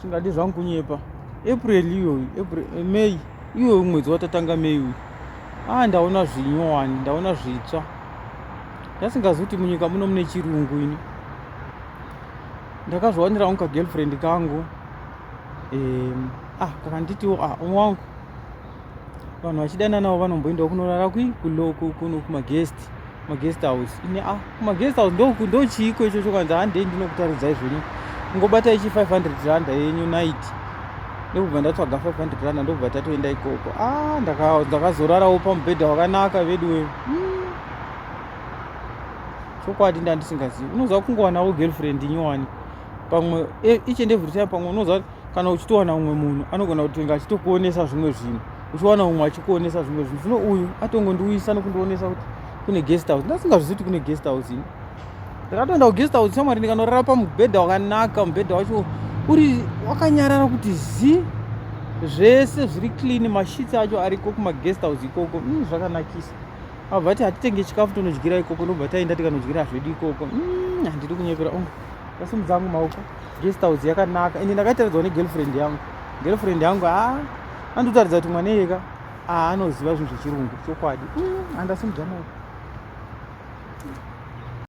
Zvingadi zvangu kunyepa. April iyoyo, May iyoyo mwedzi watatanga May uyu. Ndaona zvinyowani, ndaona zvitsva. Ndasingazivi kuti munyika muno mune chirungu ini. Ndakazviwanira wangu girlfriend kangu. Kakanditiwo wangu. Vanhu vachidana navo vanomboendawo kunorara kuno kumaguest house. Ine kumaguest house ndo chiiko ichocho kanzi handendi ndinokutaridzai zvenyu. Ngobata ichi 500 rand yenyu night. Ndokubva ndatsvaga 500 rand ndokubva tatoenda ikoko. Ndakazorarawo pamubhedha wakanaka vedu. Chokwadi ndandisingazivi. Unoziva kungowanawo girlfriend nyowani. Pamwe each and every time pamwe unoziva kana uchitowana umwe munhu anogona kutenga achitokuonesa zvimwe zvinhu. Uchiwana umwe achikuonesa zvimwe zvinhu. Zvino uyu atongondiuyisa nokundionesa kuti kune guest house. Ndasingazvizivi kuti kune guest house ini. Ndakatoenda kuguest house shamwari ndikanorara pamubhedha wakanaka, mubhedha wacho uri wakanyarara kuti zvese zviri clean, mashitsi acho ariko kumaguest house ikoko. Zvakanakisa. Abvati hatitenge chikafu tonodyira ikoko ndobva taenda tikanodyira zvedu ikoko. Handidi kunyepera. Ndasimudza hangu maoko. Guest house yakanaka. Ende ndakataridzwa negirlfriend yangu. Girlfriend yangu andotaridza kuti mwana iyeka anoziva zvinhu zvechirungu chokwadi. Handasimudza maoko.